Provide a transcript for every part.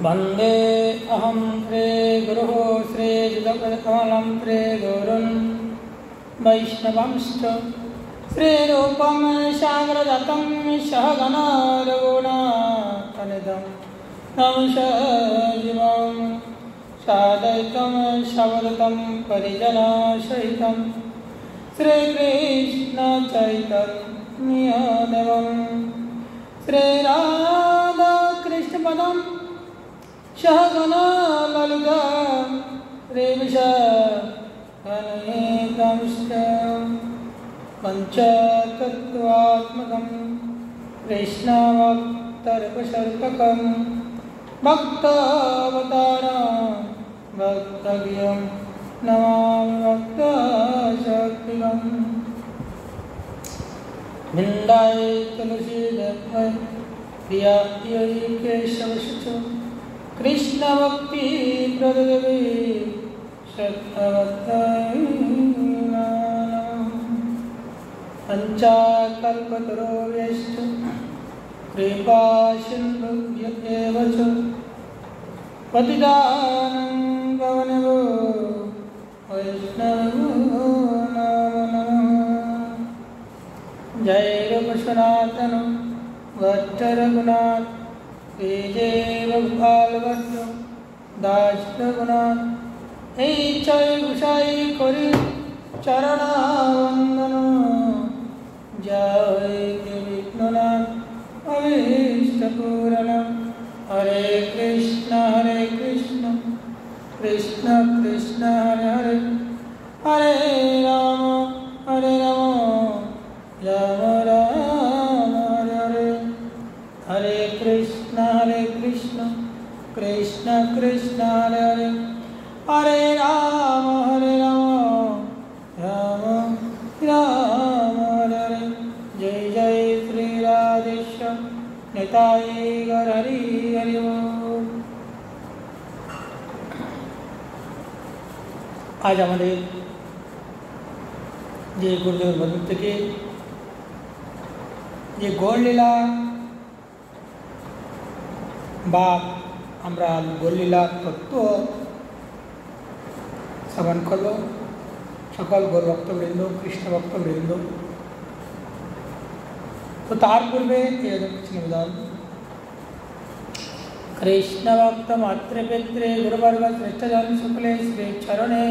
वंदे अहं श्री गुरुः श्रीयुतपदकमलं श्रीगुरुन् वैष्णवंश्च श्रीरूपं साग्रजातं सहगणा रघुनाथान्वितं तं सजीवं साद्वैतं सावधूतं परिजनसहितं श्रीकृष्णचैतन्यदेवं श्रीराधाकृष्णपदं सहगणा ललिता श्रीविशाखान्वितं पञ्चतत्त्वात्मकं कृष्णभक्तर्षल्ककं भक्तावतारं भक्तव्यं नमामि भक्तशक्तिकम् वृन्दाय तुलसीदेवै प्रियायै केशवश्च कृष्णभक्तिप्रददेवी सत्तवत्तै पञ्चाकल्पतरोर्यश्च कृपासिन्धुभ्य एव च पतितानं पावनेभ्यो वैष्णवेभ्यो नमो नमः। जय रूप सनातन भट्ट रघुनाथ जय भगवान दास रघुनाथ हे जय गुसाई करी चरण वंदन जय विघ्ननाथ अभीष्ट पूरण हरे कृष्ण कृष्ण कृष्ण हरे हरे हरे राम राम राम हरे हरे हरे कृष्ण कृष्ण कृष्ण हरे हरे हरे राम राम राम हरे हरे। जय जय श्री राधेश्याम निताय गौर हरि हरि बोल। आज हमारे যে গুরুদেবের মধ্যে থেকে যে গৌরলীলা বা আমরা গৌরলীলা তত্ত্ব শ্রবণ করব সকল গৌর ভক্তবৃন্দ কৃষ্ণ ভক্তবৃন্দ। তো তার পূর্বে এরকম কিছু নিবেদন। কৃষ্ণ ভক্ত মাত্রে পেত্রে গুরুবর্গ শ্রেষ্ঠজন শুক্লে শ্রী চরণে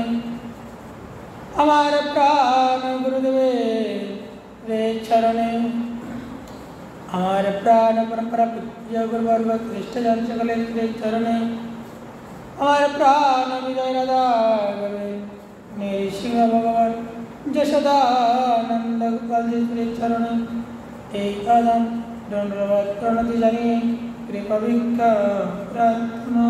আমার প্রাণ গুরুদেবে রে চরণে আমার প্রাণ পরম্পরা প্রিয় গুরুবর্গ শ্রেষ্ঠজন সকলে শ্রী চরণে আমার প্রাণ বিজয় রাধা নৃসিংহ ভগবান যশোদানন্দ গোপালজি শ্রী চরণে এই আদান দণ্ডবাদ প্রণতি জানিয়ে কৃপা ভিক্ষা প্রার্থনা।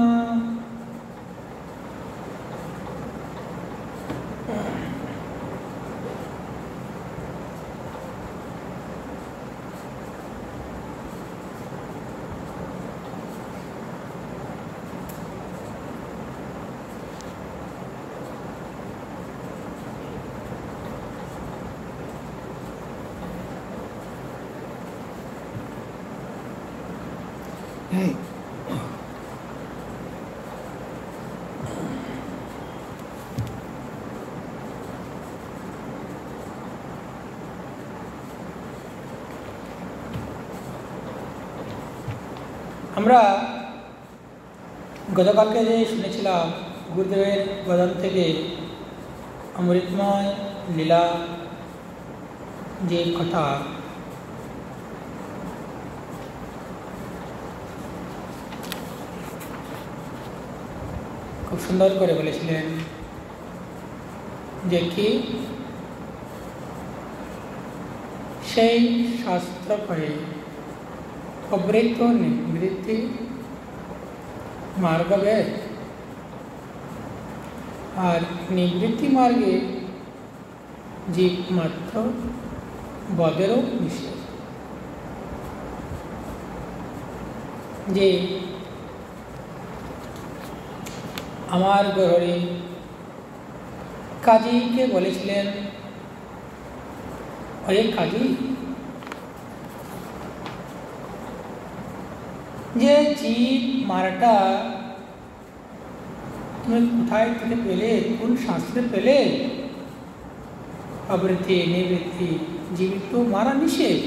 আমরা গতকালকে যে শুনেছিলাম গুরুদেবের বদন থেকে অমৃতময় লীলা যে কথা, খুব সুন্দর করে বলেছিলেন যে কি সেই শাস্ত্র পড়ে প্রবৃত্ত নিবৃত্তি মার্গভেদ আর নিবৃত্তি মার্গে জীব মাত্র বদেরও নিষেধ। যে আমার গহরে কাজীকে বলেছিলেন, ওই কাজী যে জীব মারাটা তুমি কোথায় থেকে পেলে, কোন শাস্ত্রে পেলে? আবৃত্তি নিবৃত্তি, জীবিত তো মারা নিষেধ।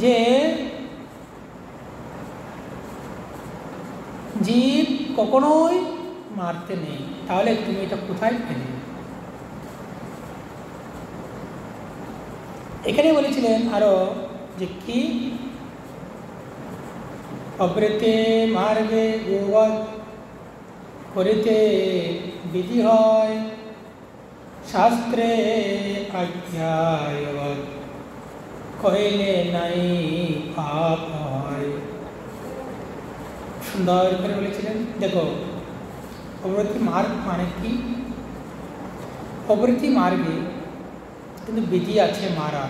যে জীব কখনোই মারতে নেই, তাহলে তুমি এটা কোথায় পেলে? এখানে বলেছিলেন আরো যে কি অবৃতে মার্গে গোবধ করিতে বিধি হয়, শাস্ত্রে অধ্যায়বৎ কইলে নাই পাপ হয়। সুন্দর করে বলেছিলেন। দেখো, অবৃত্তি মার্গ মানে কি? অবৃত্তি মার্গে কিন্তু বিধি আছে মারা,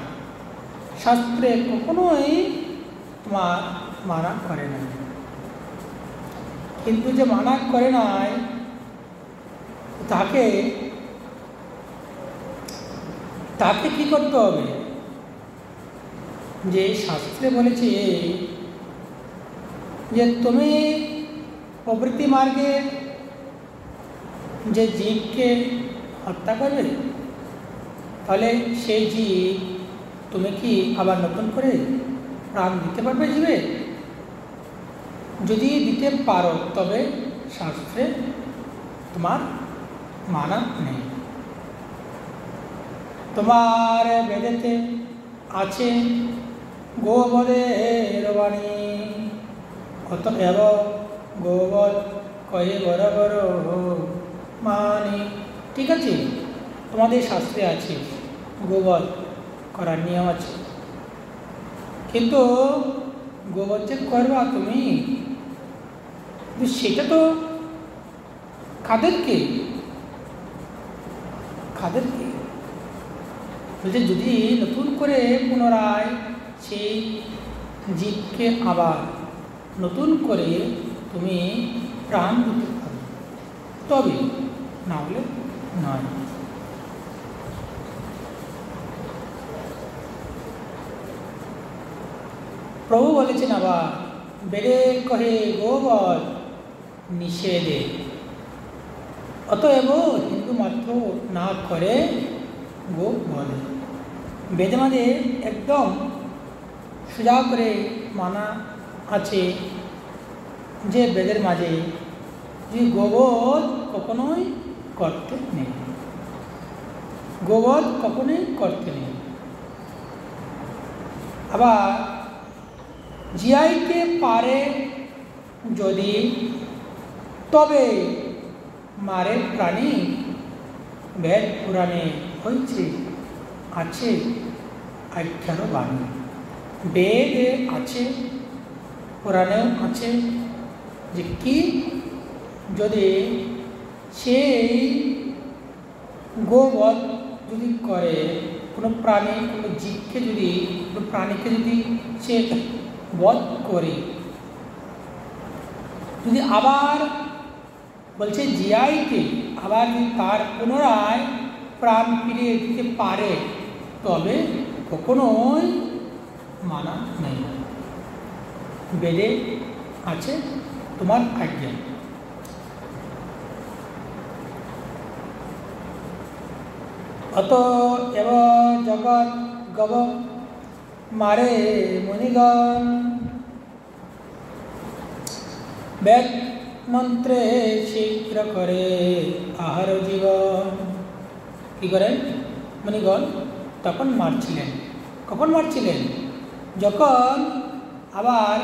শাস্ত্রে কখনোই তোমার মানা করে না। কিন্তু যে মানা করে নাই তাকে তাকে কি করতে হবে? যে শাস্ত্রে বলেছে যে তুমি প্রবৃত্তি মার্গে যে জীবকে হত্যা করবে, তাহলে সেই জীব তুমি কি আবার নতুন করে প্রাণ দিতে পারবে জীবে? যদি দিতে পারো তবে শাস্ত্রে তোমার মানা নেই। তোমার বেদেতে আছে গোবধের বাণী, অতএব গোবধ কয়ে বরাবর মানি। ঠিক আছে, তোমাদের শাস্ত্রে আছে গোবধ করার নিয়ম আছে, কিন্তু গোবধ যে করবা তুমি, সেটা তো কাদেরকে বলছে, যদি নতুন করে পুনরায় সেই জীবকে আবার নতুন করে তুমি প্রাণ দিতে পারো তবে, না হলে নয়। প্রভু বলেছেন আবার, বেদে কহে গোবধ নিষেধে, অতএব হিন্দু মাত্র না করে গো বলে। বেদে মাঝে একদম সোজা করে মানা আছে যে বেদের মাঝে যে গোবধ কখনোই করতে নেই, গোবধ কখনোই করতে নেই। আবার জিয়াইতে পারে যদি, তবে মারে প্রাণী। বেদ পুরাণে হয়েছে আছে আখ্যান বাণী, বেদে আছে পুরাণেও আছে যে কি, যদি সেই গোবধ যদি করে, কোনো প্রাণী কোনো জীবকে যদি, কোনো প্রাণীকে যদি সে বধ করে, যদি আবার বলছে জিয়াইতে আবার যদি তার পুনরায় প্রাণ ফিরিয়ে দিতে পারে, তবে কখনোই মানা নেই। বেদে আছে তোমার আজ্ঞা। অত এব জগৎ গব মারে মুনিগণ, বেদ মন্ত্রে শীঘ্র করে আহার জীবন। কি করেন মুনিগণ? তখন মারছিলেন। কখন মারছিলেন? যখন আবার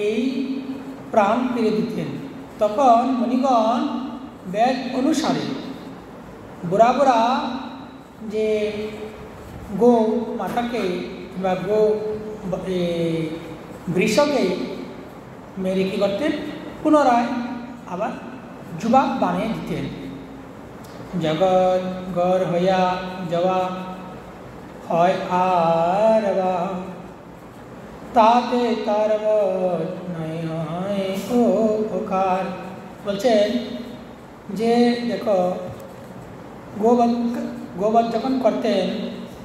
এই প্রাণ ফিরে দিতেন, তখন মুনিগণ বেদ অনুসারে বুড়া বুড়া যে গো মাতাকে বা গো বৃষকে মেরে কী করতেন? পুনরায় আবার যুবক বানিয়ে দিতেন। জগৎ গড় হইয়া যাওয়া হয় আর তাতে তার নয় হয় ও প্রকার। বলছেন যে দেখো, গোবধ যখন করতেন,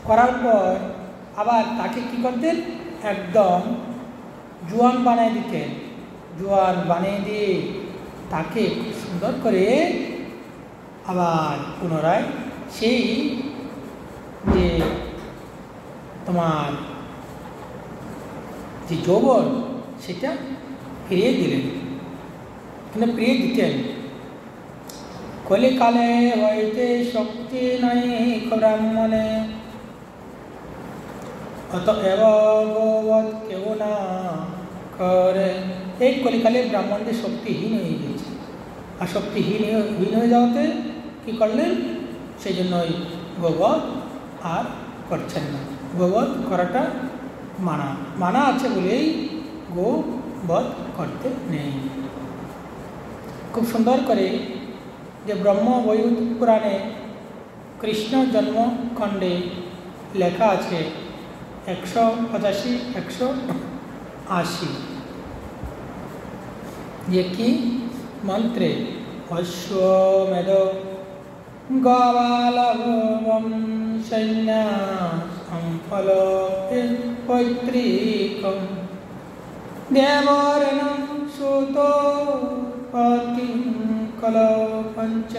করার পর আবার তাকে কি করতেন? একদম জোয়ান বানিয়ে দিতেন। জোয়ান বানিয়ে দিয়ে তাকে সুন্দর করে আবার পুনরায় সেই যে তোমার যে যৌবন সেটা ফিরিয়ে দিলেন, কিন্তু ফিরিয়ে দিতেন। কলিকালে হইতে শক্তি নাই ব্রাহ্মণে, অতএব গোবধ কেউ না করে। এই কলিকালে ব্রাহ্মণদের শক্তিহীন হয়ে গিয়েছে, আর শক্তিহীন হয়ে যাওয়াতে কী করলেন, সেই জন্য ওই গোবধ আর করছেন না। গোবধ করাটা মানা আছে বলেই গোবধ করতে নেই। খুব সুন্দর করে যে ব্রহ্ম বৈবর্ত পুরাণে কৃষ্ণ জন্মখণ্ডে লেখা আছে 185, 180, যে কি মন্ত্রে অশ্বমেধ গবালভম সৈন্যাসম্ফল পৈতৃকম দেবরেণ সুত পতিং কলৌ পঞ্চ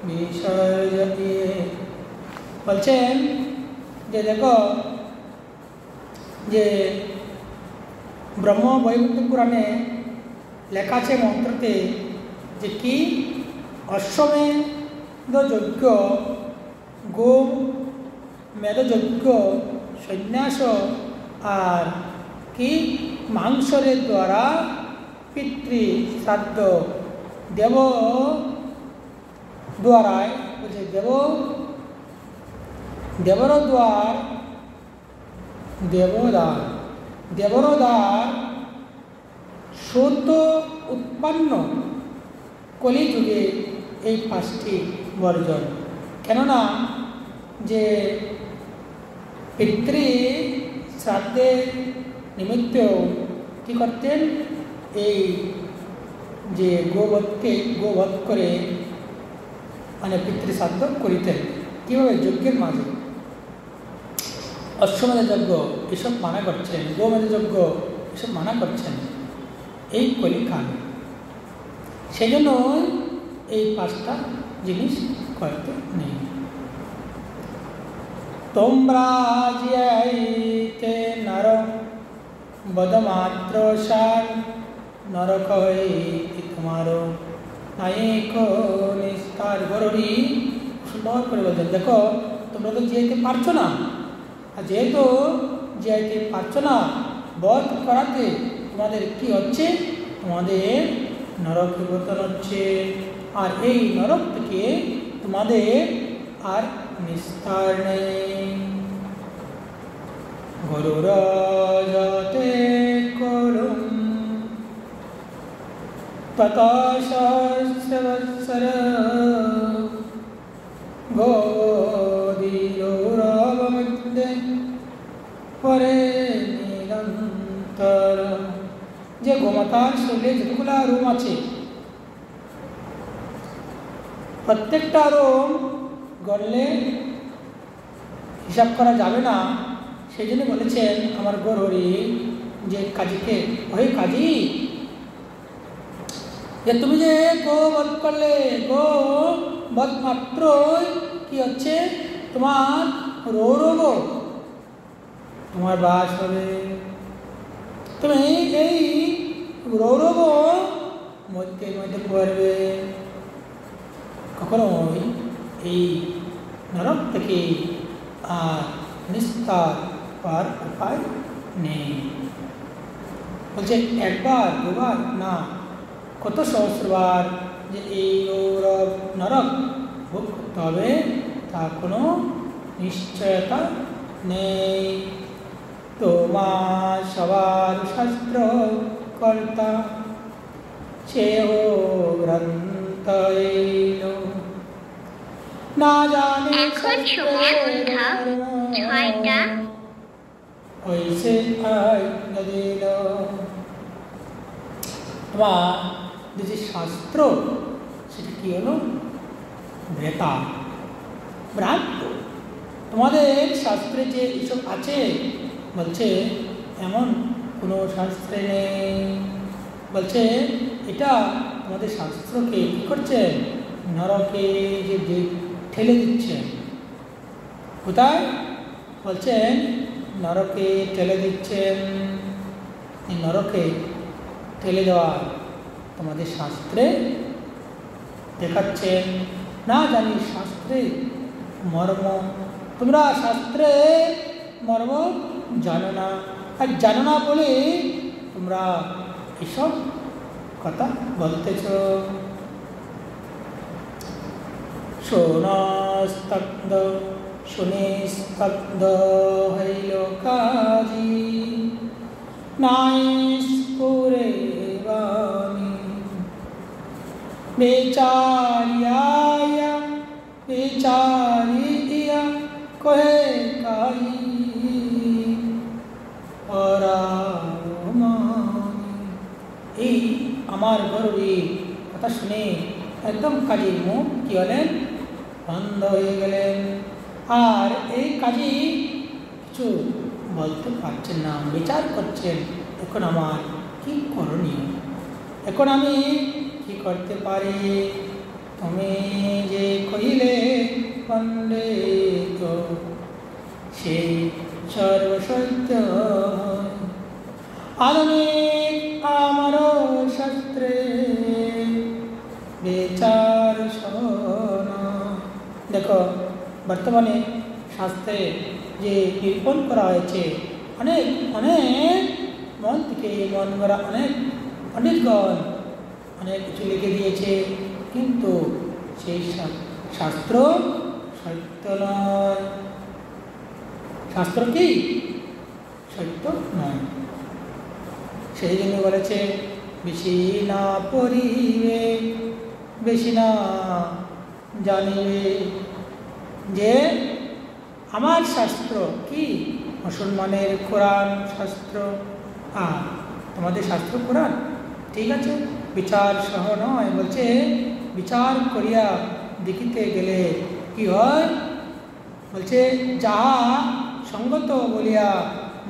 বিসর্জয়ে। বলছেন যে দেখো, যে ব্রহ্ম বৈবর্ত পুরাণে লেখা আছে মন্ত্রতে যে কি অশ্বমেধ যজ্ঞ, গো মেধযজ্ঞ, সন্ন্যাস আর কি মাংসরের দ্বারা পিতৃ শ্রাদ্ধ দেব দ্বারায় বলছে দেবরদ্বার সদ্য উৎপন্ন কলিযুগে এই 5টি বর্জন। কেননা যে পিতৃ শ্রাদ্ধের নিমিত্ত কী করতেন, এই যে গোবধ করে মানে পিতৃ শ্রাদ্ধ করিতেন। কীভাবে? যজ্ঞের মাঝে। অশ্বমেধ যজ্ঞ এসব মানা করছেন, গোমেধ যজ্ঞ এসব মানা করছেন এই কলিকালে। সেই জন্য এই 5টা জিনিস করতে নেই। তোমরা জিয়াইতে নর বদমাত্র সার নরক হইতে তোমারও নায়ক নিস্তার। গরুড়ি সুন্দর করে বলছেন, দেখো তোমরা তো যেতে পারছো না, আর যেহেতু যেতে পারছো না বধ করাতে তোমাদের কি হচ্ছে, তোমাদের নরকে পতন হচ্ছে। আর এই নরক থেকে তোমাদের আর নিস্তার নেই। গরুরজতে করুম তথা সহস্রবৎসর গোধীরমধ্যে পরে নিরন্তর। যে গোমাতার শরীরে যতগুলা রোম আছে, প্রত্যেকটা রোম গড়লে হিসাব করা যাবে না। সেই জন্য বলেছেন আমার গরুরি যে কাজীকে, ওই কাজী যে তুমি যে গো বধ করলে, গো বধ মাত্রই কি হচ্ছে, তোমার রৌরব তোমার বাস হবে। তুমি এই রৌরব মধ্যে পড়বে, কখনোই এই নরক থেকে আর নিস্তার পার উপায় নেই। বলছে একবার দুবার না, কত সহস্রবার যে এই গৌরব নরক ভোগ করতে হবে তা কোনো নিশ্চয়তা নেই। তোমার সবার শাস্ত্র কর্তা সেও গ্রন্থ না জানে এখন সময় সন্ধ্যা 6টা। ওইসে দিল তোমার যে শাস্ত্র সেটা কি হলো, ভ্রেতা ভ্রান্ত। তোমাদের শাস্ত্রে যে এইসব আছে বলছে এমন কোনো শাস্ত্রে নেই। বলছে এটা আমাদের শাস্ত্রকে কী করছে, নরকে যে ঠেলে দিচ্ছে। কোথায় বলছেন, নরকে ঠেলে দিচ্ছেন। এই নরকে ঠেলে দেওয়া তোমাদের শাস্ত্রে দেখাচ্ছেন। না জানি শাস্ত্রে মর্ম, তোমরা শাস্ত্রে মর্ম জানো না, আর জানো না বলে তোমরা এসব কথা বলতেছ। শোনস্তব্ধ শুনে স্তব্ধ হইল কাজী, নাই স্ফুরে বাণী। বেচারিয়া বেচারিয়া কহে কাই এই আমার গরুড়ির কথা শুনে একদম কাজীর মুখ কি হলেন, বন্ধ হয়ে গেলেন। আর এই কাজী কিছু বলতে পারছেন না, বিচার করছেন এখন আমার কি করণীয়, এখন আমি কি করতে পারি। তুমি যে কহিলে পণ্ডিত সেই সর্বসত্য, আধুনিক আমার শাস্ত্রে বিচার শোনা। দেখো বর্তমানে শাস্ত্রে যে নিরূপণ করা হয়েছে, অনেক অনেক মন থেকে মন করা অনেক পণ্ডিতগণ অনেক কিছু লিখে দিয়েছে, কিন্তু সেই শাস্ত্র সত্য নয়। শাস্ত্র কি সত্য নয়। সেই জন্য বলেছে বেশি না পড়িবে বেশি না জানিবে। যে আমার শাস্ত্র কি, মুসলমানের কোরআন শাস্ত্র, আর তোমাদের শাস্ত্র কোরআন, ঠিক আছে, বিচার সহ নয়। বলছে বিচার করিয়া দেখিতে গেলে কি হয়, বলছে যাহা সঙ্গত বলিয়া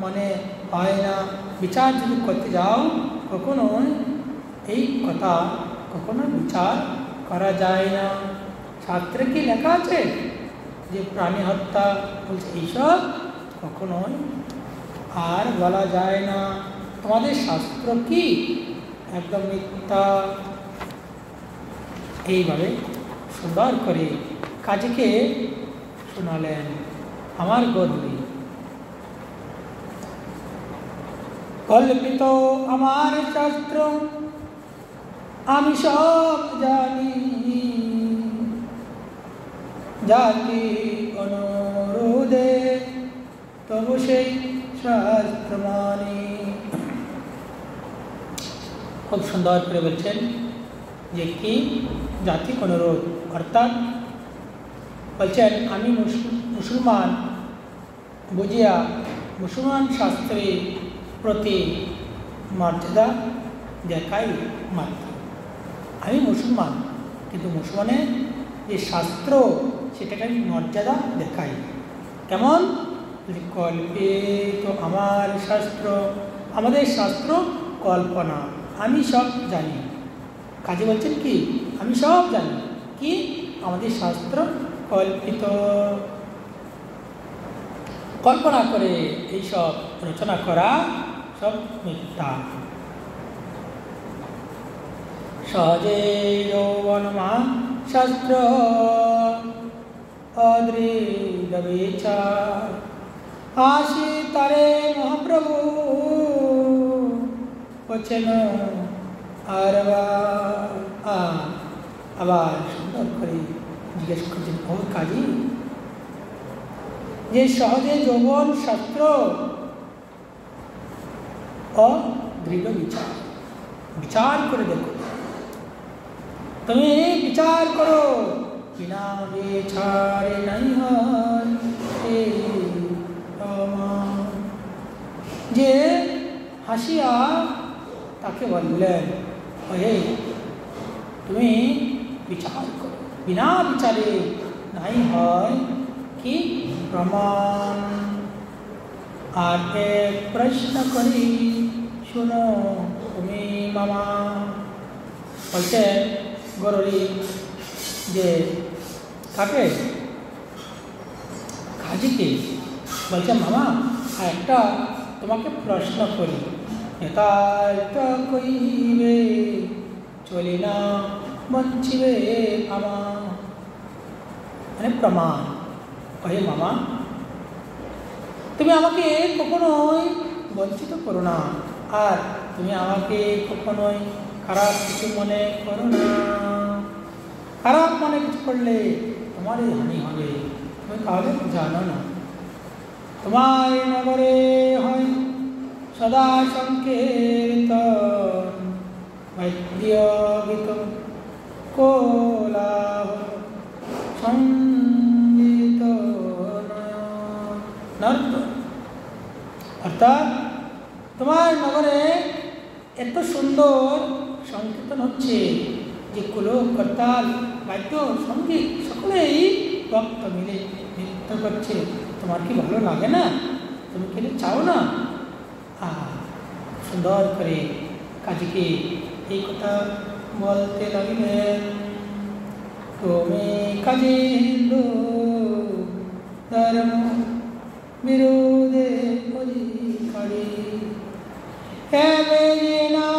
মনে হয় না। বিচার যদি করতে যাও কখনো এই কথা কখনো বিচার করা যায় না। শাস্ত্রে কি লেখা আছে যে প্রাণী হত্যা, বলছে এইসব কখনোই আর বলা যায় না। তোমাদের শাস্ত্র কি একদম মিথ্যা। এইভাবে সুন্দর করে কাজীকে শোনালেন আমার গর্বী। কল্পিত আমার শাস্ত্র আমি সব জানি, জাতি অনুরোধে তবু সেই শাস্ত্র মানি। খুব সুন্দর করে বলছেন যে কি জাতি অনুরোধ, অর্থাৎ বলছেন আমি মুসলমান বুঝিয়া মুসলমান শাস্ত্রের প্রতি মর্যাদা দেখাই মাত্র। আমি মুসলমান, কিন্তু মুসলমানের যে শাস্ত্র সেটাকে আমি মর্যাদা দেখাই। কেমন? কল্পিত আমার শাস্ত্র, আমাদের শাস্ত্র কল্পনা, আমি সব জানি। কাজে বলছেন কি আমি সব জানি, কি আমাদের শাস্ত্র কল্পিত, কল্পনা করে এইসব রচনা করা সব মিথ্যা। সহজে যৌবনমা শাস্ত্র অদৃঢ় বিচার, আসি তারে মহাপ্রভু বলছেন আবার সুন্দর করে জিজ্ঞেস করছেন, ও কাজী যে সহজে যৌবন শাস্ত্র অদৃঢ় বিচার, বিচার করে দেখো, তুমি বিচার করো, বিনা বিচারে নাই হয়। যে হাসিয়া তাকে বললেন, ওহে তুমি বিচার করো, বিনা বিচারে নাই হয় কি প্রমাণ। আর এক প্রশ্ন করি শোনো তুমি মামা। বলছেন গরুরি যে কাকে, কাজীকে বলছে মামা একটা তোমাকে প্রশ্ন করি। নেতাই তো কইবে চলি না বঞ্চিবে আমা, মানে প্রমাণ। কহে মামা তুমি আমাকে কখনোই বঞ্চিত করো না, আর তুমি আমাকে কখনোই খারাপ কিছু মনে করো না। খারাপ মনে কিছু করলে তোমারই হানি হবে, তুমি তাহলে জানো না। তোমার নগরে হয় সদা সংকীর্তন, বাদ্য গীত কোলাহল সঙ্গীত নর্তন। অর্থাৎ তোমার নগরে এত সুন্দর সংকীর্তন হচ্ছে যে কুলক করতাল বাদ্য সঙ্গীত সকলেই ভক্ত মিলে নৃত্য করছে। তোমার কি ভালো লাগে না? তুমি খেলে চাও না? সুন্দর করে কাজীকে এই কথা বলতে লাগলেন। তুমি কাজী হিন্দু ধর্ম বিরোধে অধিকারী, না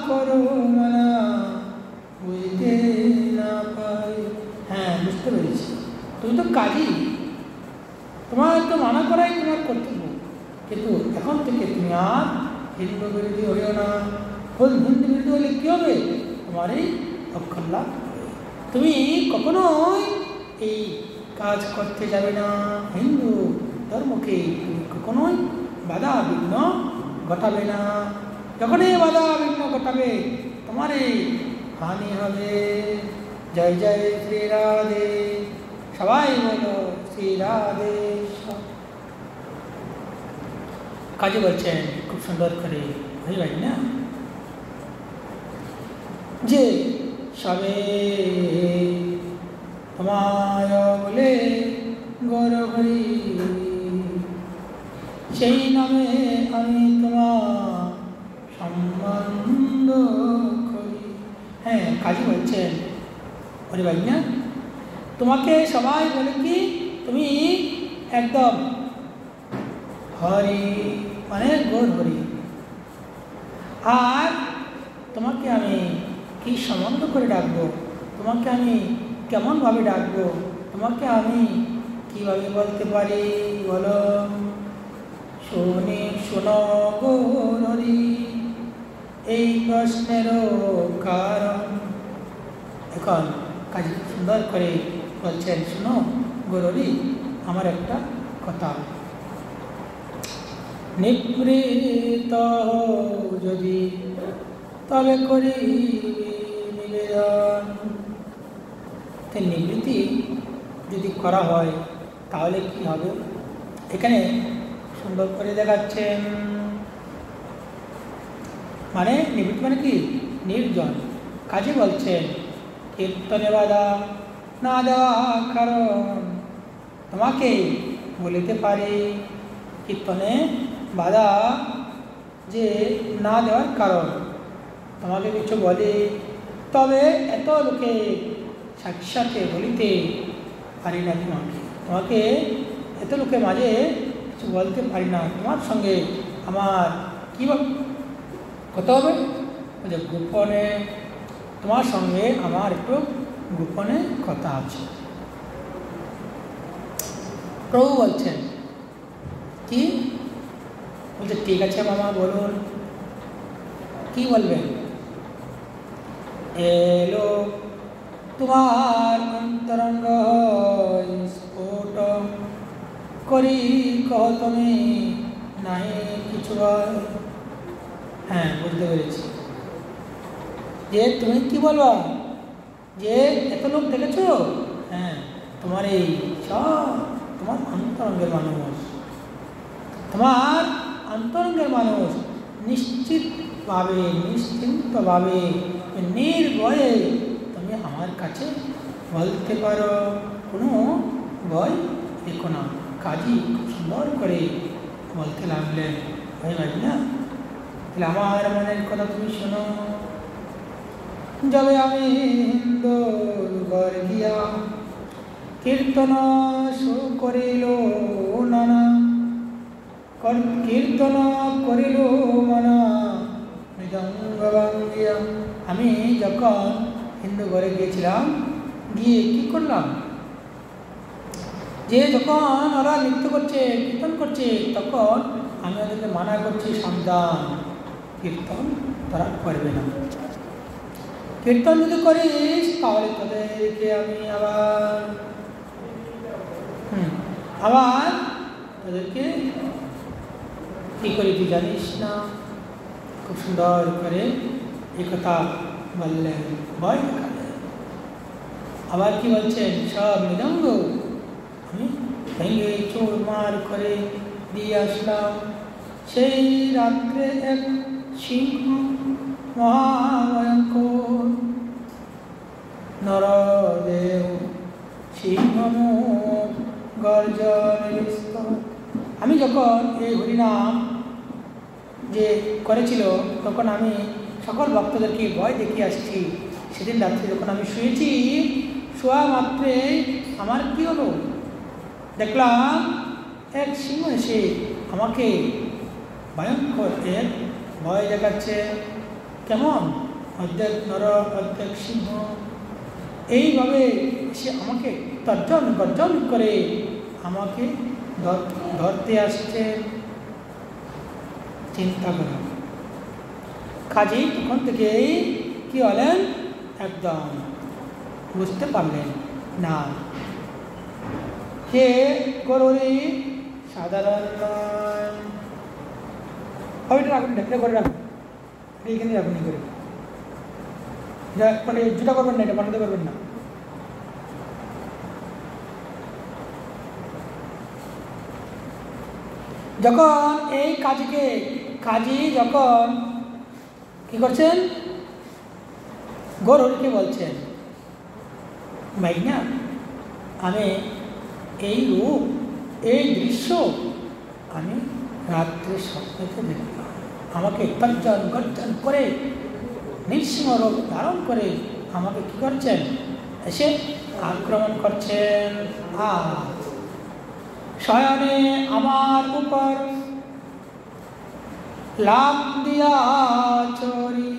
করো মানা বুঝতে না পাই। হ্যাঁ বুঝতে পেরেছি, তুমি তো কাজী, তোমার তো মানা করাই তোমার কর্তব্য, কিন্তু এখন থেকে তুমি আর হিন্দু বিরোধী হইও না। হিন্দু বিরোধী হলে কী হবে? তোমার এই অক্ষর লাভ হবে। তুমি কখনোই এই কাজ করতে যাবে না। হিন্দু ধর্মকে তুমি কখনোই বাধা বিঘ্ন ঘটাবে না। যখনই বাধা বিঘ্ন ঘটাবে তোমার এই হানি হবে। জয় জয় শ্রী রাধে, সবাই বলো শ্রী রাধে। কাজী বলছেন খুব সুন্দর করে, ভাই না, যে সবে তোমায় বলে গৌরহরি, সেই নামে আমি তোমার সম্বন্ধ করি। হ্যাঁ কাজী বলছেন হরি ভাই না, তোমাকে সবাই বলে কি তুমি একদম হরি মানে গৌর হরি। আর তোমাকে আমি কি সম্বন্ধ করে ডাকবো, তোমাকে আমি কেমনভাবে ডাকবো, তোমাকে আমি কীভাবে বলতে পারি বলো? শোনো গৌর হরি এই প্রশ্নেরও কারণ। এখন কাজী সুন্দর করে বলছেন, শোনো গৌর হরি আমার একটা কথা, নিবৃত যদি তবে করি নিবেদন। নিবৃত্তি যদি করা হয় তাহলে কি হবে? এখানে সুন্দর করে দেখাচ্ছেন, মানে নিবৃত্তি মানে কি? নির্জন। কাজে বলছেন কীর্তনে বাধা না দেওয়া কারণ তোমাকে বলিতে পারি, কীর্তনে বাধা যে না দেওয়ার কারণ তোমাকে কিছু বলে, তবে এত লোকে সাক্ষাৎকে বলিতে পারি না। তোমাকে এত লোকের মাঝে কিছু বলতে পারি না। তোমার সঙ্গে আমার কী কথা হবে? যে গোপনে, তোমার সঙ্গে আমার একটু গোপনে কথা আছে। প্রভু বলছেন কি? বলছে ঠিক আছে মামা বলুন, কি বলবেন? এলো তোমার অন্তরঙ্গ স্ফোট করি কহ তুমি নাই কিছু। হ্যাঁ বুঝতে পেরেছি, যে তুমি কি বলবা, যে এত লোক দেখেছো, হ্যাঁ তোমার এই সব তোমার অন্তরঙ্গের মানুষ, তোমার অন্তরঙ্গের মানুষ নিশ্চিতভাবে নিশ্চিন্তভাবে নির্ভয়ে তুমি আমার কাছে বলতে পারো, কোনো ভয় দেখো না। কাজী খুব সুন্দর করে বলতে লাগলেন, ভাই ভাই না, তাহলে আমার মনের কথা তুমি শোনো। যবে আমি হিন্দুর ঘর গিয়া কীর্তন শুরু করিল নানা, কীর্তন করিল মানা মৃদঙ্গ ভাঙ্গিয়া। আমি যখন হিন্দু ঘরে গিয়েছিলাম, গিয়ে কি করলাম, যে যখন ওরা নৃত্য করছে, কীর্তন করছে, তখন আমি ওদেরকে মানা করছি, সাবধান, কীর্তন তারা করবে না। কীর্তন যদি করিস তাহলে তাদেরকে আমি আবার তাদেরকে কী করে তুই জানিস না। খুব সুন্দর করে এই কথা বললেন, ভয় দেখালেন। আবার কি বলছেন, সব মৃদঙ্গ আমি ভেঙে চোরমার করে দিয়ে আসলাম। সেই রাত্রে এক সিংহ মহাভয়ঙ্কর নরদেব সিংহমুখ গর্জনের স্তর। আমি যখন এই হরিনাম যে করেছিল, তখন আমি সকল ভক্তদেরকে ভয় দেখিয়ে আসছি। সেদিন রাত্রে যখন আমি শুয়েছি, শোয়া মাত্রে আমার কী হলো, দেখলাম এক সিংহ এসে আমাকে ভয়ঙ্কর এক ভয় দেখাচ্ছে। কেমন, অর্ধেক নর অর্ধেক সিংহ, এইভাবে সে আমাকে তর্জন গর্জন করে আমাকে ধরতে আসছে। চিন্তা করা। কাজেই তখন থেকেই কি হলেন, একদম বুঝতে পারলেন না কে গরুরি সাধারণ নয়। ওইটা রাখুন, এটা করে রাখুন, এইখানে রাখুন, এই করে মানে যেটা করবেন না, এটা বানাতে পারবেন না। যখন এই কাজী যখন কি করছেন, গরুরকে বলছেন, মাইনা আমি এই রূপ, এই দৃশ্য আমি রাত্রে স্বপ্নেতে দেখলাম। আমাকে তর্জন গর্জন করে নৃসিংহ রূপ ধারণ করে আমাকে কি করছেন, এসে আক্রমণ করছেন। শয়নে আমার উপর লাভ দিয়া চরি,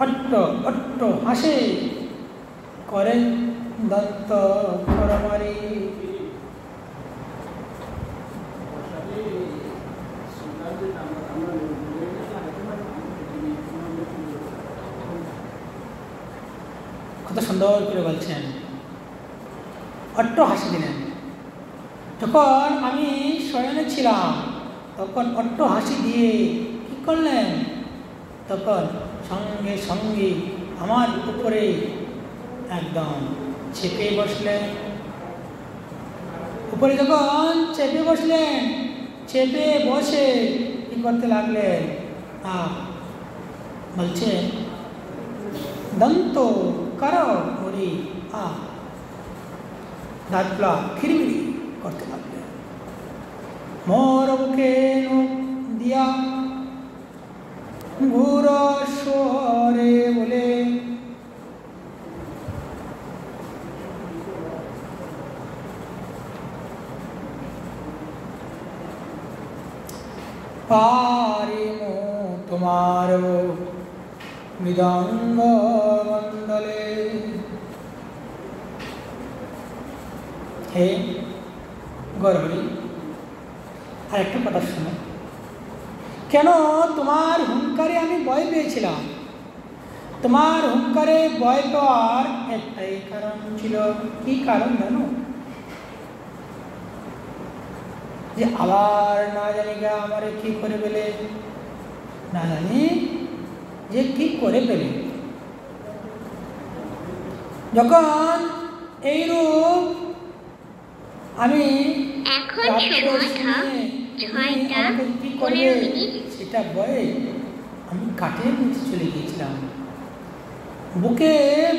অট্ট অট্ট হাসে করেন দত্ত করমারি। কত সুন্দর করে বলছেন, অট্ট হাসি দিলেন। যখন আমি শয়নে ছিলাম, তখন অট্ট হাসি দিয়ে কি করলেন, তখন সঙ্গে সঙ্গে আমার উপরে একদম চেপে বসলেন। উপরে যখন চেপে বসলেন, চেপে বসে কি করতে লাগলেন, বলছে দন্ত কারো হরি দাঁতগুলা খিরিমিরি করতে লাগলেন। মোর বুকে দিয়া ঘুর সরে বলে পারিমু তোমার মৃদঙ্গ মণ্ডলে। হে গৌরহরি, আর একটা কথা শোনো, কেন তোমার হুঙ্কারে আমি ভয় পেয়েছিলাম। তোমার হুঙ্কারে ভয় পাওয়ার একটাই কারণ ছিল। কি কারণ জানো, যে আবার না জানি গা আমারে কি করে পেলে, না জানি যে কি করে পেলে। যখন এইরূপ আমি সেটা ভয়ে আমি কাঠের নিচে চলে গিয়েছিলাম। বুকে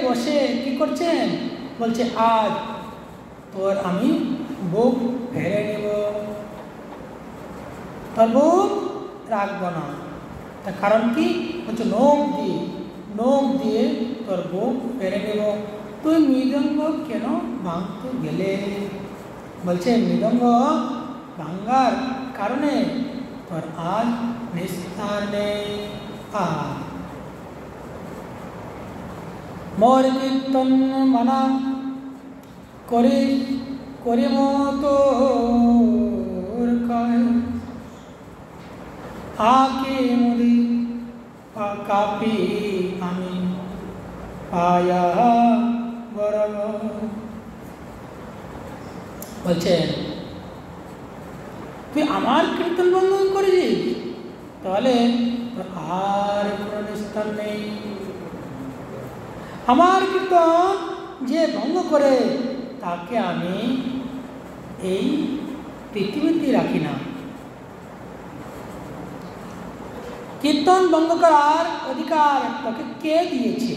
বসে কি করছেন, বলছে আজ তোর আমি বুক ফেরে নেব। তোর বুক রাখবো না। তার কারণ কি? বলছে নখ দিয়ে তোর বুক পেরে নেব। তুই মৃদঙ্গ কেন ভাঙতে গেলে? বলছে মৃদঙ্গ ভাঙ্গার কারণে তোর আজ নিস্তার নেই। মোর কীর্তন মানা করে মতো আকে মুদি কাপি আমি পায়া বরব। বলছেন তুই আমার কীর্তন বন্ধ করেছিস, তাহলে আর কোনো নিস্তার নেই। আমার কীর্তন যে ভঙ্গ করে তাকে আমি এই পৃথিবীতে রাখি না। কীর্তন ভঙ্গ করার অধিকার তোকে কে দিয়েছে?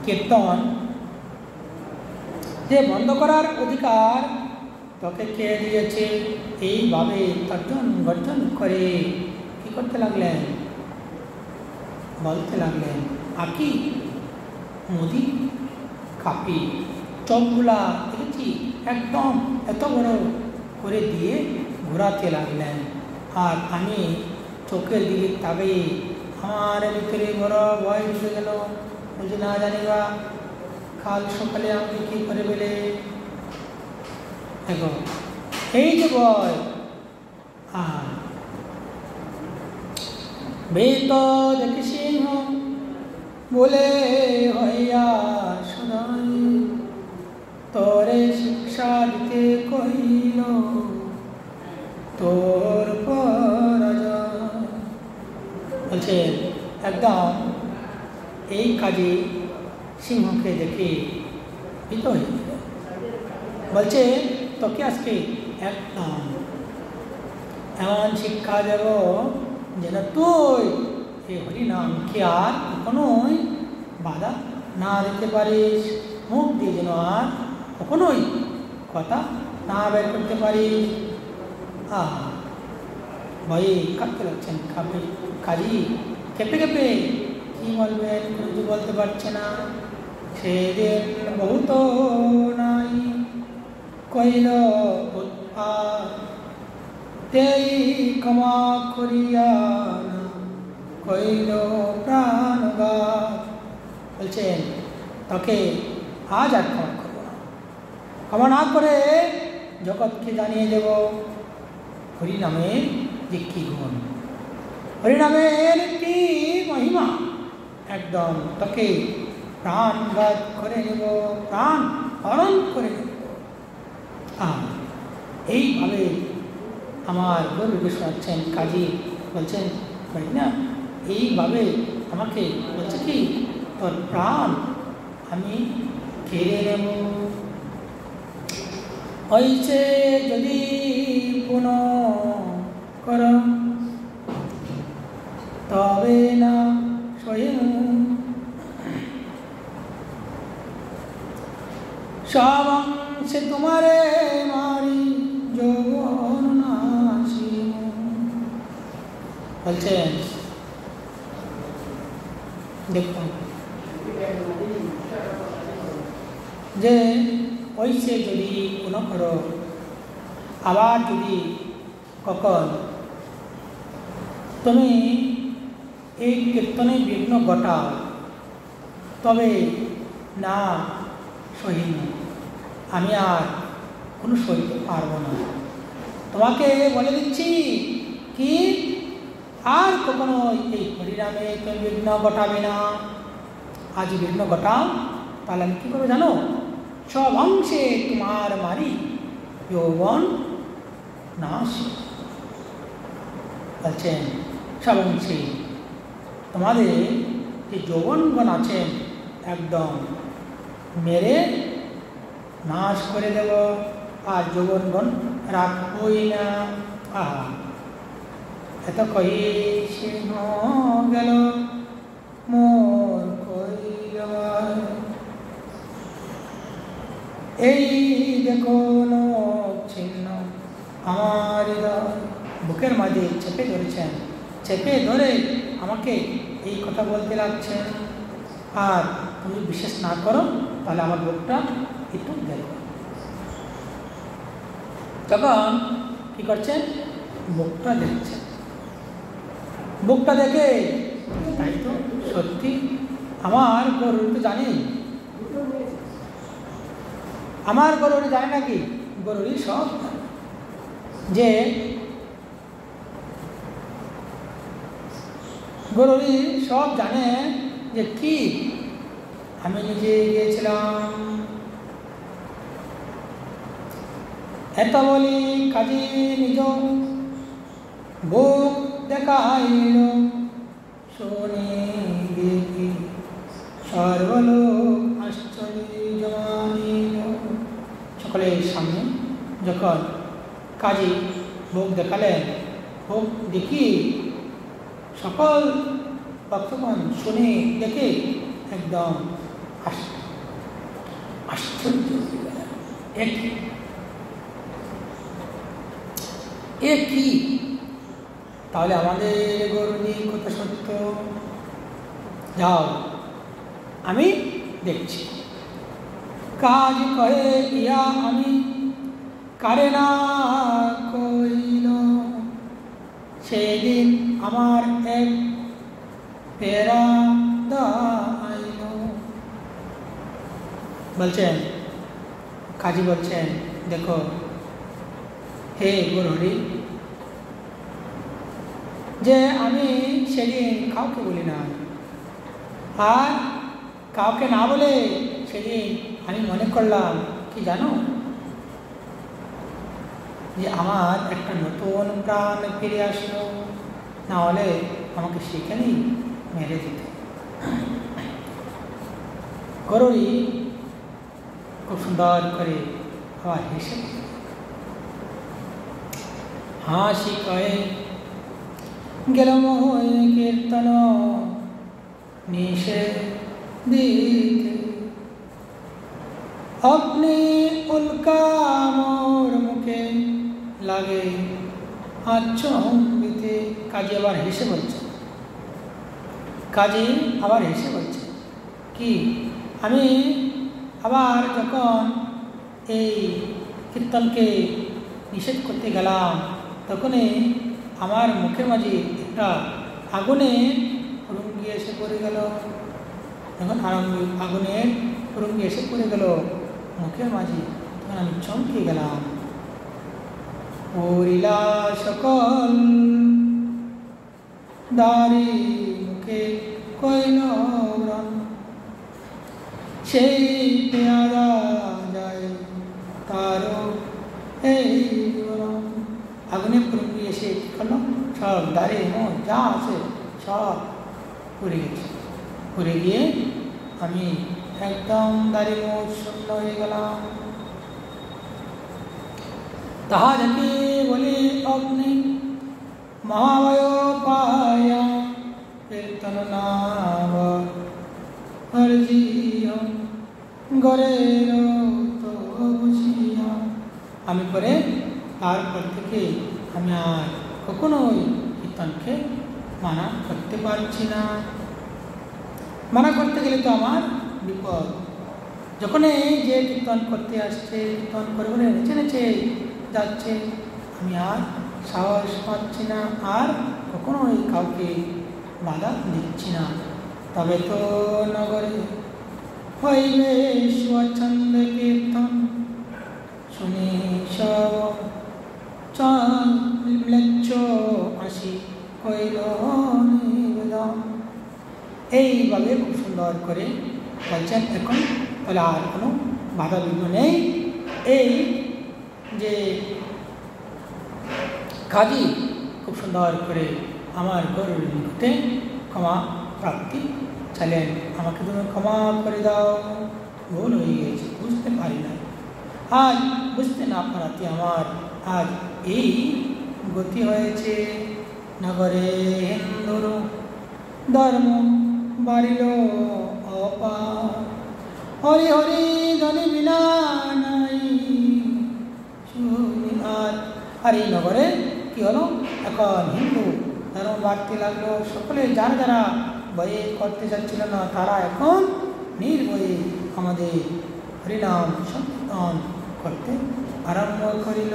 কীর্তন যে বন্ধ করার অধিকার তোকে কে দিয়েছে? এইভাবে তর্জন গর্জন করে কি করতে লাগলেন? বলতে লাগলেন আকি মুদি কাপি। চোখগুলা দেখেছি একদম এত বড় করে দিয়ে ঘোরাতে লাগলেন। আর আমি চোখের দিকে তাকিয়ে আমার ভিতরে বড় ভয় ঢুকে গেল। বলছি না জানিবা কাল সকালে আমাকে কী করে বেলে। দেখো এই যে ভয়, বেত দেখে সিংহ বলে হইয়া শোনাই, তোরে শিক্ষা দিতে কহিল তোর পরাজয়। বলছে একদম এই কাজে সিংহকে দেখে ভীত হয়ে বলছে তোকে আজকে একদম এমন শিক্ষা দেব যেন তুই এই হরিনামকে আর কখনোই বাধা না দিতে পারিস, মুখ দিয়ে যেন আর কখনোই কথা না বের করতে পারিস। ভয়ে কাঁদতে লাগছেন কাজী, কেঁপে কেঁপে কী বলবেন কিছু বলতে পারছে না। সেদিন বহুত নাই কইল উৎপাত, তেই ক্ষমা করিয়া না কইল প্রাণঘাত। বলছেন তোকে আজ আর ক্ষমা করবো না, ক্ষমা না করে জগৎকে জানিয়ে দেব হরিনামের যে কী গুণ, হরিনামের কি মহিমা। একদম তোকে প্রাণঘাত করে নেব, প্রাণ হরণ করে নেব। এইভাবে আমার গরু শোনাচ্ছেন কাজী। বলছেন ভাই না এইভাবে আমাকে বলছে কি তোর প্রাণ আমি কেড়ে নেব। হইছে যদি পুনঃ কর তবে না স্বয়ং সবাংশে তোমারে মারি যৌবন নাশি। বলছেন দেখুন যে ওইসে যদি কোনো করো, আবার যদি কখন তুমি এই কীর্তনে বিঘ্ন ঘটাও তবে না সহিন, আমি আর কোনো সইতে পারবো না। তোমাকে বলে দিচ্ছি কি আর কখনো এই হরিনামে তুমি বিঘ্ন ঘটাবে না। আজ বিঘ্ন ঘটাও তাহলে আমি কী করবো জানো? সব অংশে তোমার মারি যৌবন নাশ। বলছেন সব অংশে তোমাদের যে যৌবনগণ আছেন একদম মেরে নাশ করে দেব, আর যৌবনগণ রাখবই না। এত কই সিংহ গেল মোর কইল এই দেখো ছিন্ন আমার বুকের মাঝে চেপে ধরেছেন, চেপে ধরে আমাকে এই কথা বলতে লাগছেন, আর তুমি বিশ্বাস না করো তাহলে আমার বুকটা একটু দেখো। তখন কি করছেন, বুকটা দেখছেন। বুকটা দেখে তাই তো সত্যি আমার গরুর তো জানি, আমার গরুর জানে নাকি, গরুরই সব যে গরুরই সব জানে যে কি আমি নিজে গিয়েছিলাম। এত বলি কাজী নিজ বুক দেখাইল, শুনি দেখি সর্বলোক আশ্চর্য মানিল। সকলের সামনে যখন কাজী বুক দেখালেন, বুক দেখি সকল ভক্তগণ শুনে দেখে একদম আশ্চর্য। এ কি, তাহলে আমাদের গরুজি কথা সত্য, যাও আমি দেখছি। কাজ কয়ে ইয়া আমি কারে না কইল, সেদিন আমার এক পেরা দাইল। বলছেন কাজী, বলছেন দেখো হে গরুহরি, যে আমি সেদিন কাউকে বলি না, আর কাউকে না বলে সেদিন আমি মনে করলাম কি জানো, যে আমার একটা নতুন প্রাণ ফিরে আসলো, না হলে আমাকে সেখানেই মেরে দিত। গরুরি খুব সুন্দর করে আবার হেসে হাসি কয়ে গেল মোহে কীর্তন নিষে দিতে, अपनी उल्का मोर मुखे লাগে আচম্বিতে। কাজী আবার হেসে বলছে, কাজী আবার হেসে বলছে কি, আমি আবার যখন এই কীর্তনকে নিষেধ করতে গেলাম, তখনই আমার মুখের মাঝে একটা আগুনে রুঙ্গি এসে পড়ে গেল। যখন আগুনের রুঙ্গি এসে পড়ে গেল মুখের মাঝে, তখন আমি চমকে গেলাম। পরিলা সকল দাড়ি মুখে কইল ব্রণ, সেই পেয়ারা যায় তারও এই বরণ। আগুনে রুঙ্গি এসে কি করলো, সব দাড়ি মোট যা আছে সব পুড়ে গেছে। পুড়ে গিয়ে আমি একদম দাড়ি মোট শূন্য হয়ে গেলাম। তাহা দেখি বলি অগ্নি মহাবয় পায়া, কীর্তন নাম হরজিয়া গরের তো বুঝিয়া। আমি পরে তারপর থেকে আমি আর কখনোই কীর্তনকে মানা করতে পারছি না। মানা করতে গেলে তো আমার বিপদ। যখন এই যে কীর্তন করতে আসছে, কীর্তন করে করে নেচে নেচে যাচ্ছে, আমি আর সাহস পাচ্ছি না, আর কখনোই কাউকে বাধা দিচ্ছি না। তবে তো নগরে হইবে স্বচ্ছন্দে কীর্তন, শুনি সব ম্লেচ্ছ আসি কইল নিবেদন। এইভাবে খুব সুন্দর করে বলছেন। এখন তাহলে আর কোনো বাধা বিঘ্ন নেই। এই যে কাজী খুব সুন্দর করে আমার গরুর নিকটে ক্ষমা প্রাপ্তি চাইলেন, আমাকে তুমি ক্ষমা করে দাও, ভুল হয়ে গেছে, বুঝতে পারি না। আজ বুঝতে না পারাতে আমার আজ এই গতি হয়েছে। নগরে হিন্দুর ধর্ম বাড়িল অপার, হরি হরি ধ্বনি বিনা নাই শুনি। আর এই নগরে কি হলো, এখন হিন্দু ধর্ম বাড়তে লাগলো। সকলে যারা যারা ভয়ে করতে যাচ্ছিল না, তারা এখন নির্ভয়ে আমাদের হরিনাম সংকীর্তন করতে আরম্ভ করিল।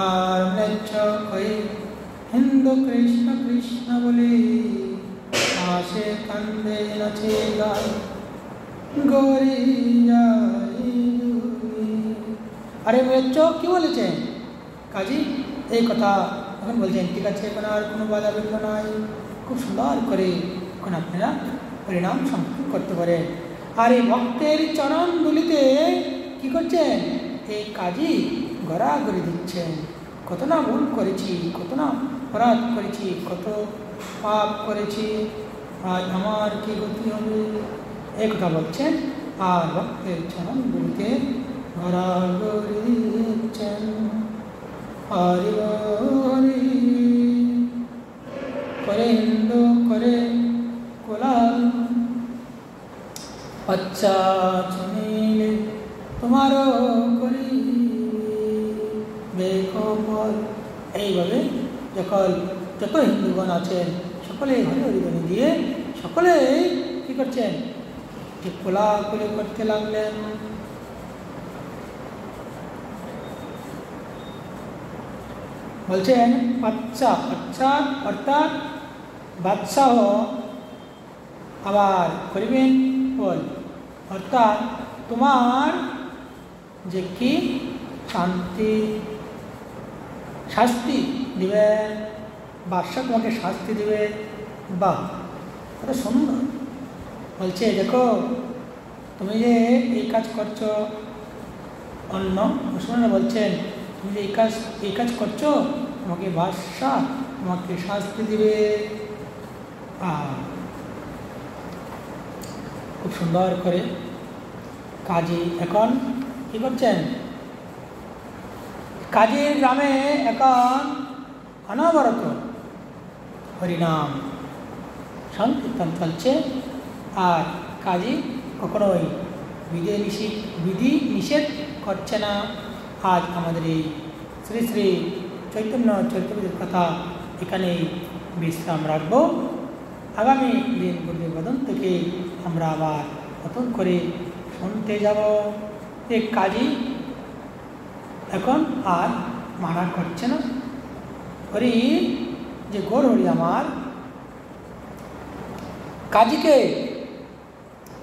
আর ম্লেচ্ছ হয়ে হিন্দু কৃষ্ণ কৃষ্ণ বলে আসে কান্দে নাচে গায় গরি যায়। আরে ম্লেচ্ছ কি বলেছেন কাজী? এই কথা এখন বলছেন, ঠিক আছে, এখন আর কোনো বাধা বিঘ্ন নাই, খুব সুন্দর করে এখন আপনারা পরিণাম সম্পন্ন করতে পারেন। আর এই ভক্তের চরণ দুলিতে কি করছেন? এই কাজী গড়াগড়ি দিচ্ছেন। কত না ভুল করেছি, কত না অপরাধ করেছি, কত পাপ করেছি, আজ আমার কি গতি হবে, এই কথা বলছেন। আর ভক্তের চরণ দুলিতে গড়াগড়ি দিচ্ছেন। হরি হরি করে হিন্দু করে কোলাল, আচ্ছা শুনিলে তোমারও করি বেখবর। এইভাবে যখন যত হিন্দুগণ আছেন সকলে হরি হরি ধ্বনি দিয়ে সকলে কী করছেন? যে কোলাকুলি করতে লাগলেন। বলছেন আচ্ছা আচ্ছা অর্থাৎ বাদশাহ আবার করিবেন বল, অর্থাৎ তোমার যে কি শান্তি শাস্তি দিবেন, বাদশাহ তোমাকে শাস্তি দিবে। বাহ, কত সুন্দর। বলছে দেখো তুমি যে এই কাজ করছো, অন্য মুসলমানরা বলছেন তুমি যে এই কাজ করছো, তোমাকে বাদশাহ তোমাকে শাস্তি দিবে। খুব সুন্দর করে কাজী এখন কী করছেন? কাজীর গ্রামে এখন অনবরত হরিনাম সংকীর্তন চলছে। আর কাজী কখনোই বিধি নিষেধ করছে না। আজ আমাদের এই শ্রী শ্রী চৈতন্য চরিতামৃতের কথা এখানেই বিশ্রাম রাখব। আগামী দিন প্রতিবেদন থেকে আমরা আবার নতুন করে শুনতে যাব। এই কাজী এখন আর মানা করছে না। হরি যে গৌর হরি আমার কাজীকে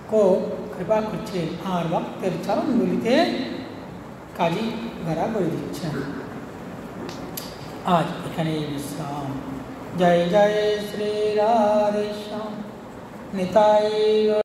খুব কৃপা করছে, আর ভক্তের চরণগুলিতে কাজী গড়া করে দিচ্ছেন। আজ এখানে বিশ্রাম। জয় জয় শ্রী রাধেশ্যাম নিতাই।